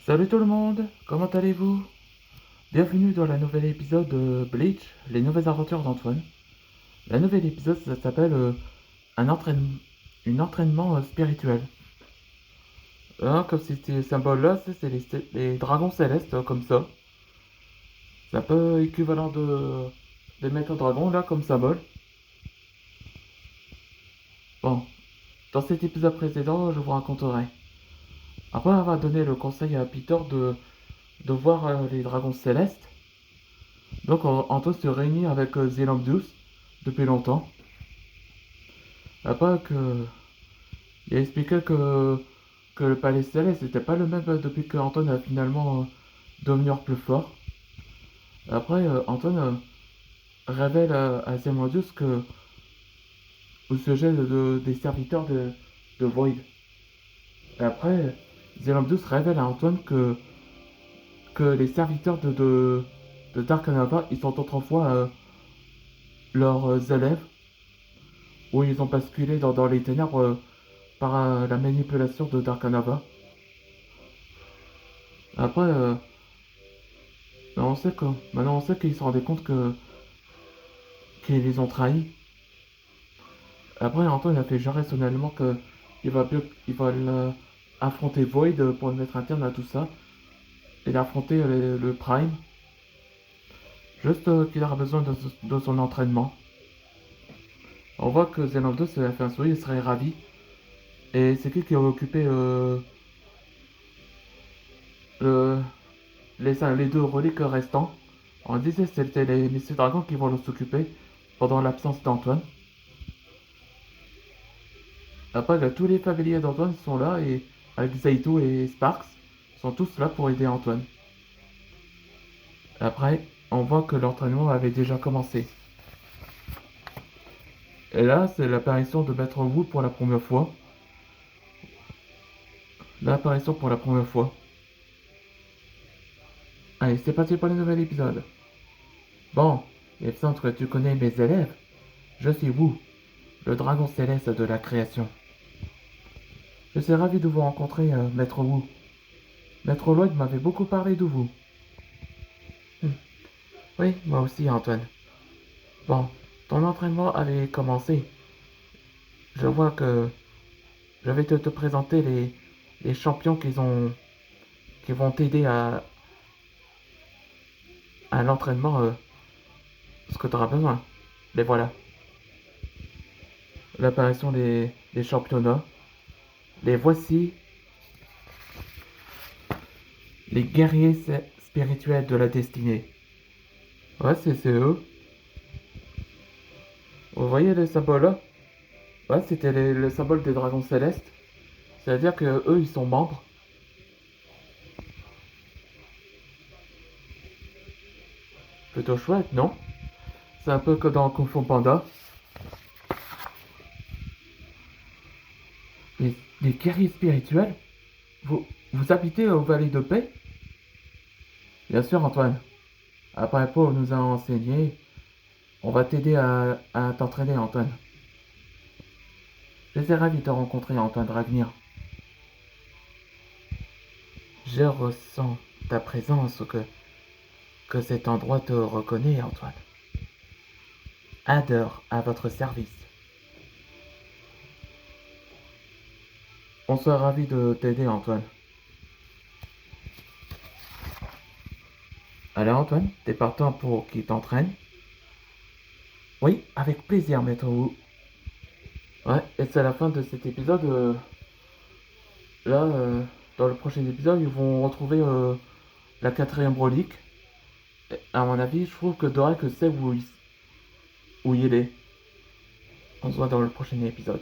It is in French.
Salut tout le monde, comment allez-vous? Bienvenue dans le nouvel épisode de Bleach, les nouvelles aventures d'Antoine. Le nouvel épisode, ça s'appelle un entraînement, spirituel. Comme ces symboles-là, c'est les dragons célestes, comme ça. C'est un peu équivalent de maître dragon, là, comme symbole. Bon, dans cet épisode précédent, je vous raconterai. Après avoir donné le conseil à Peter de voir les dragons célestes, donc Antoine se réunit avec Zelamdus depuis longtemps. Après que il a expliqué que le palais céleste n'était pas le même depuis que Antoine a finalement devenu plus fort. Après, Antoine révèle à Zelamdius que au sujet des serviteurs de Void. Et après, Zelamdius révèle à Antoine que les serviteurs de Dark Nova, ils sont autrefois leurs élèves, où ils ont basculé dans les ténèbres par la manipulation de Dark Nova. Après, maintenant on sait qu'ils se rendaient compte qu'ils les ont trahis. Après, Antoine a fait genre rationnellement il va affronter Void pour le mettre un terme à tout ça. Et affronter le Prime. Juste qu'il aura besoin de son entraînement. On voit que Zelandos a fait un sourire, il serait ravi. Et c'est qui a occupé le, les deux reliques restants. On disait que c'était les Messieurs Dragons qui vont s'occuper pendant l'absence d'Antoine. Après, là, tous les familiers d'Antoine sont là et avec Zaito et Sparks sont tous là pour aider Antoine. Après, on voit que l'entraînement avait déjà commencé. Et là, c'est l'apparition de Maître Wu pour la première fois. L'apparition pour la première fois. Allez, c'est parti pour le nouvel épisode. Bon, il semble que tu connais mes élèves. Je suis Wu, le dragon céleste de la création. Je suis ravi de vous rencontrer, Maître Wu. Maître Lloyd m'avait beaucoup parlé de vous. Hmm. Oui, moi aussi, Antoine. Bon, ton entraînement avait commencé. Je vois que je vais te présenter les champions qui vont t'aider à l'entraînement, ce que tu auras besoin. Les voilà. L'apparition des championnats. Les voici, les guerriers spirituels de la destinée. Ouais, c'est eux. Vous voyez le symbole là? Ouais, c'était le symbole des dragons célestes. C'est-à-dire que eux, ils sont membres. Plutôt chouette, non? C'est un peu comme dans Kung Fu Panda. Les guerriers spirituels? Vous habitez au Vallée de Paix? Bien sûr, Antoine. Après Paul nous a enseigné, on va t'aider à t'entraîner, Antoine. Je suis ravi de te rencontrer, Antoine Dragnir. Je ressens ta présence, que cet endroit te reconnaît, Antoine. Adore à votre service. On sera ravi de t'aider, Antoine. Alors, Antoine, t'es partant pour qu'il t'entraîne? Oui, avec plaisir, maître Wu. Ouais, et c'est la fin de cet épisode. Là, dans le prochain épisode, ils vont retrouver la quatrième relique. Et à mon avis, je trouve que Dorek sait où il est. On se voit dans le prochain épisode.